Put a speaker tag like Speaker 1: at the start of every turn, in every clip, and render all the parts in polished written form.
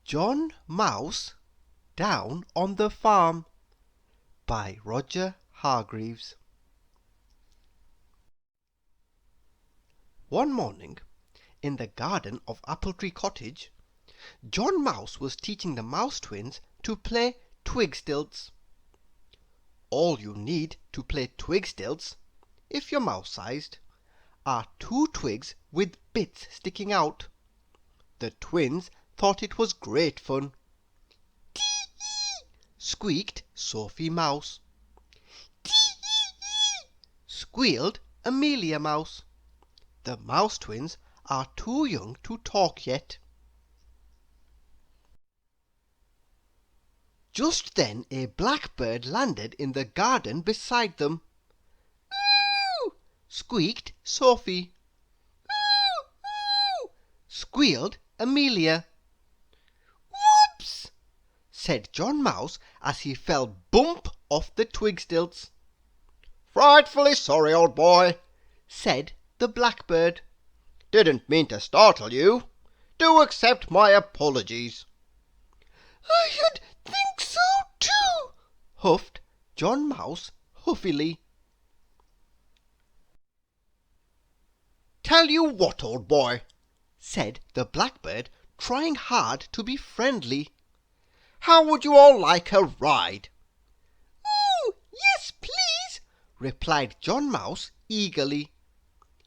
Speaker 1: John Mouse Down on the Farm by Roger Hargreaves. One morning, in the garden of Apple-tree Cottage, John Mouse was teaching the Mouse twins to play twig-stilts. All you need to play twig-stilts, if you're mouse-sized, are 2 twigs with bits sticking out. The twins thought it was great fun. "Tee-hee!" squeaked Sophie Mouse. "Tee-hee-hee!" squealed Amelia Mouse. The Mouse twins are too young to talk yet. Just then a blackbird landed in the garden beside them. "Ooh!" squeaked Sophie. "Ooh! Ooh!" squealed Amelia. "Whoops!" said John Mouse as he fell bump off the twig-stilts.
Speaker 2: "Frightfully sorry, old boy,"
Speaker 1: said the blackbird.
Speaker 2: "Didn't mean to startle you. Do accept my apologies."
Speaker 1: "I should think so too," huffed John Mouse huffily.
Speaker 2: "Tell you what, old boy,"
Speaker 1: said the blackbird, trying hard to be friendly.
Speaker 2: "how would you all like a ride?"
Speaker 1: "Oh, yes, please," replied John Mouse eagerly.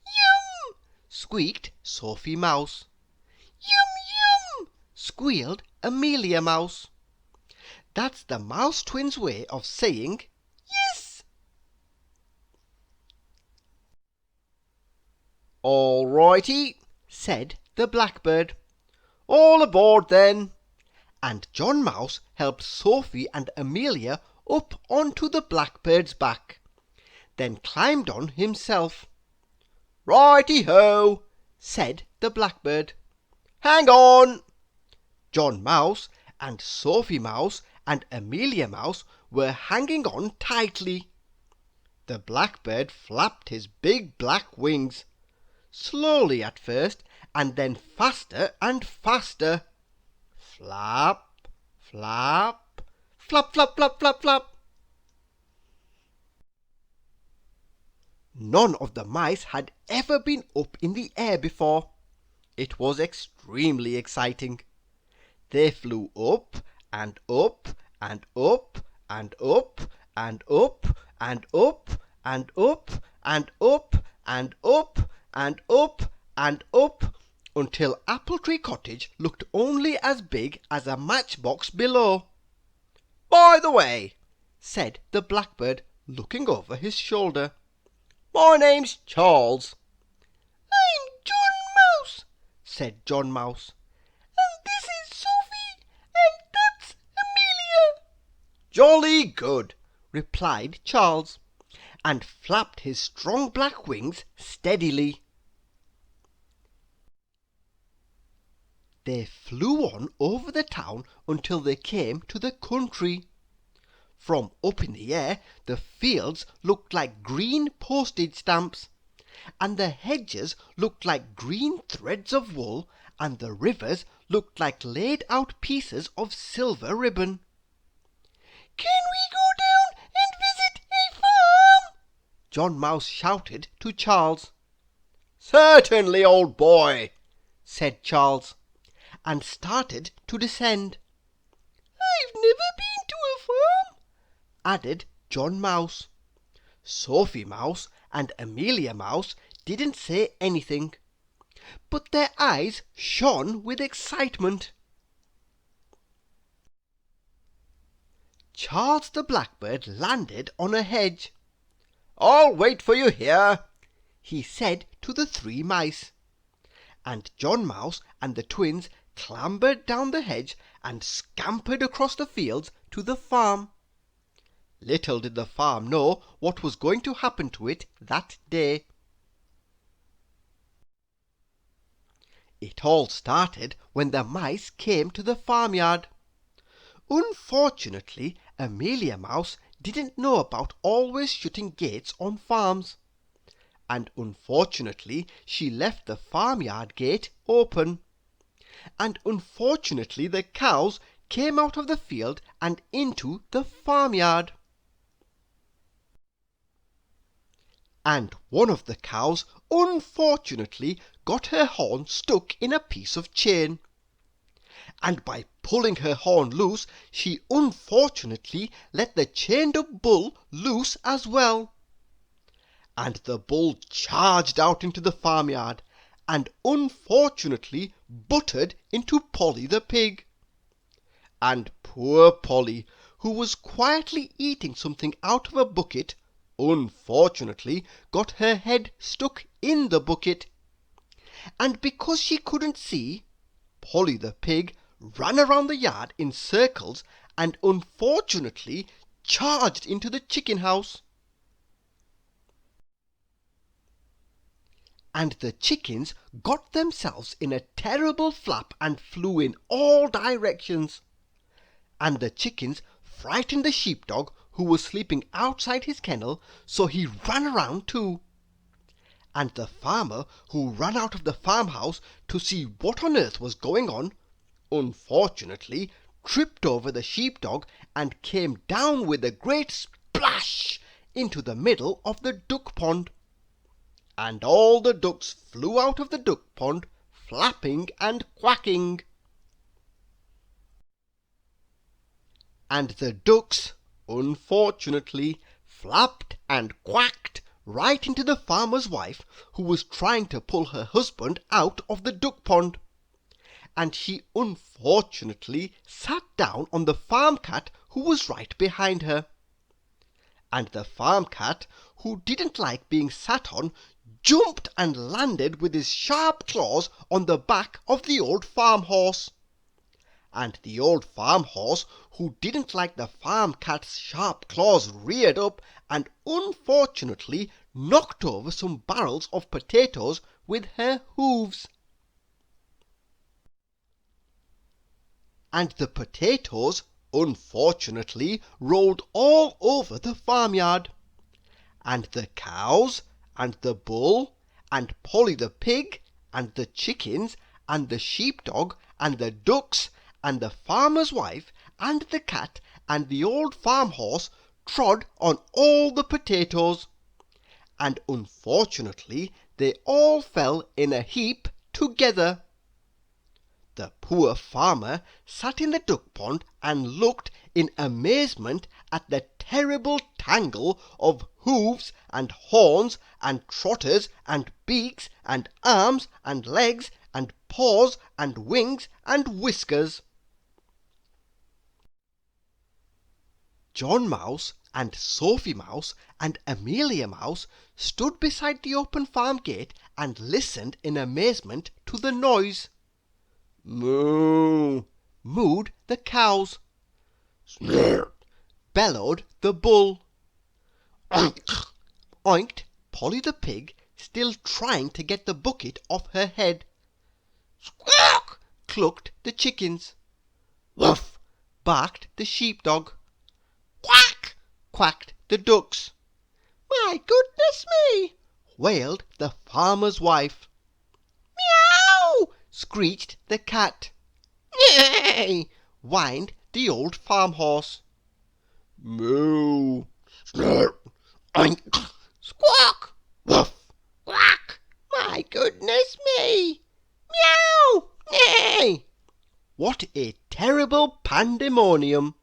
Speaker 1: "Yum!" squeaked Sophie Mouse. "Yum, yum!" squealed Amelia Mouse. That's the Mouse twins' way of saying yes.
Speaker 2: "All righty,"
Speaker 1: said the blackbird.
Speaker 2: "All aboard then."
Speaker 1: And John Mouse helped Sophie and Amelia up onto the blackbird's back, then climbed on himself.
Speaker 2: "Righty-ho,"
Speaker 1: said the blackbird.
Speaker 2: "Hang on."
Speaker 1: John Mouse and Sophie Mouse and Amelia Mouse were hanging on tightly. The blackbird flapped his big black wings, slowly at first, and then faster and faster. Flap, flap, flap, flap, flap, flap, flap. None of the mice had ever been up in the air before. It was extremely exciting. They flew up and up and up and up and up and up and up and up and up and up and up until Apple-tree Cottage looked only as big as a matchbox below.
Speaker 2: "By the way,"
Speaker 1: said the blackbird, looking over his shoulder,
Speaker 2: "my name's Charles."
Speaker 1: "I'm John Mouse," said John Mouse. "And this is Sophie, and that's Amelia."
Speaker 2: "Jolly good,"
Speaker 1: replied Charles, and flapped his strong black wings steadily. They flew on over the town until they came to the country. From up in the air the fields looked like green postage stamps, and the hedges looked like green threads of wool, and the rivers looked like laid out pieces of silver ribbon. "Can we go down and visit a farm?" John Mouse shouted to Charles.
Speaker 2: "Certainly, old boy,"
Speaker 1: said Charles, and started to descend. "I've never been to a farm," added John Mouse. Sophie Mouse and Amelia Mouse didn't say anything, but their eyes shone with excitement. Charles the blackbird landed on a hedge.
Speaker 2: "I'll wait for you here,"
Speaker 1: he said to the 3 mice, and John Mouse and the twins clambered down the hedge and scampered across the fields to the farm. Little did the farm know what was going to happen to it that day. It all started when the mice came to the farmyard. Unfortunately, Amelia Mouse didn't know about always shutting gates on farms, and unfortunately she left the farmyard gate open. and unfortunately the cows came out of the field and into the farmyard. And one of the cows unfortunately got her horn stuck in a piece of chain, and by pulling her horn loose she unfortunately let the chained up bull loose as well. And the bull charged out into the farmyard and unfortunately butted into Polly the pig. And poor Polly, who was quietly eating something out of a bucket, unfortunately got her head stuck in the bucket. And because she couldn't see, Polly the pig ran around the yard in circles and unfortunately charged into the chicken house. And the chickens got themselves in a terrible flap and flew in all directions. And the chickens frightened the sheepdog, who was sleeping outside his kennel, so he ran around too. And the farmer, who ran out of the farmhouse to see what on earth was going on, unfortunately tripped over the sheepdog and came down with a great splash into the middle of the duck pond. And all the ducks flew out of the duck pond, flapping and quacking. And the ducks, unfortunately, flapped and quacked right into the farmer's wife, who was trying to pull her husband out of the duck pond. And she unfortunately sat down on the farm cat, who was right behind her. And the farm cat, who didn't like being sat on, jumped and landed with his sharp claws on the back of the old farm horse. And the old farm horse, who didn't like the farm cat's sharp claws, reared up and unfortunately knocked over some barrels of potatoes with her hooves. And the potatoes unfortunately rolled all over the farmyard. And the cows, and the bull, and Polly the pig, and the chickens, and the sheepdog, and the ducks, and the farmer's wife, and the cat, and the old farm horse trod on all the potatoes, and unfortunately they all fell in a heap together. The poor farmer sat in the duck pond and looked in amazement at the terrible tangle of hoofs and horns and trotters and beaks and arms and legs and paws and wings and whiskers. John Mouse and Sophie Mouse and Amelia Mouse stood beside the open farm gate and listened in amazement to the noise. Moo! Mooed the cows. Snort! Bellowed the bull. Oink! Oinked Polly the pig, still trying to get the bucket off her head. Squawk! Clucked the chickens. Woof! Barked the sheepdog. Quack! Quacked the ducks. My goodness me! Wailed the farmer's wife. Meow! Screeched the cat. Neigh! Whined the old farm horse. Moo! Snort! Oink! Squawk! Woof! Quack! My goodness me! Meow! Neigh! What a terrible pandemonium!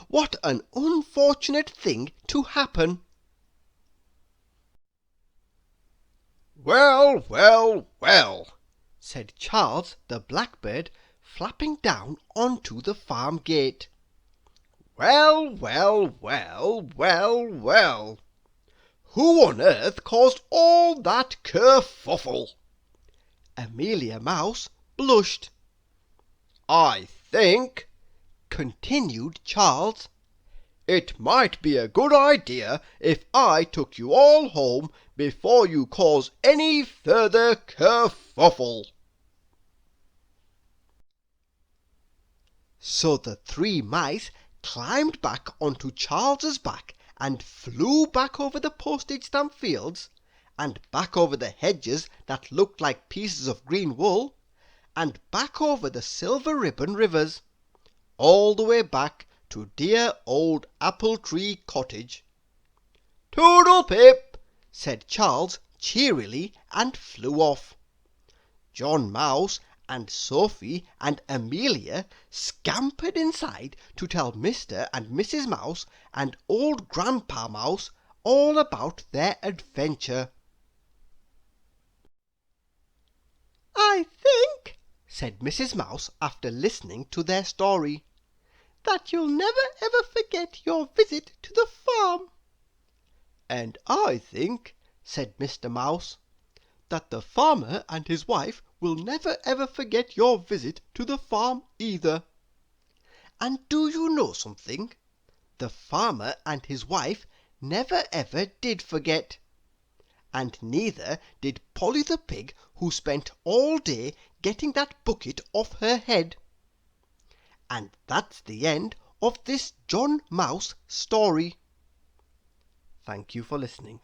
Speaker 1: What an unfortunate thing to happen!
Speaker 2: Well, well, well,
Speaker 1: said Charles the blackbird, flapping down onto the farm gate.
Speaker 2: well, well, well, well, well. Who on earth caused all that kerfuffle?
Speaker 1: Amelia Mouse blushed.
Speaker 2: I think,
Speaker 1: Continued Charles,
Speaker 2: it might be a good idea if I took you all home before you cause any further kerfuffle.
Speaker 1: So the three mice climbed back onto Charles's back and flew back over the postage stamp fields, and back over the hedges that looked like pieces of green wool, and back over the Silver Ribbon rivers, all the way back to dear old Apple Tree Cottage.
Speaker 2: "Toodle pip!"
Speaker 1: said Charles cheerily, and flew off. John Mouse and Sophie and Amelia scampered inside to tell Mr. and Mrs. Mouse and old Grandpa Mouse all about their adventure. "I think," said Mrs. Mouse after listening to their story, "that you'll never ever forget your visit to the farm."
Speaker 2: "And I think," said Mr. Mouse,
Speaker 1: "that the farmer and his wife will never ever forget your visit to the farm either. And do you know something? The farmer and his wife never ever did forget. And neither did Polly the pig, who spent all day getting that bucket off her head. And that's the end of this John Mouse story." Thank you for listening.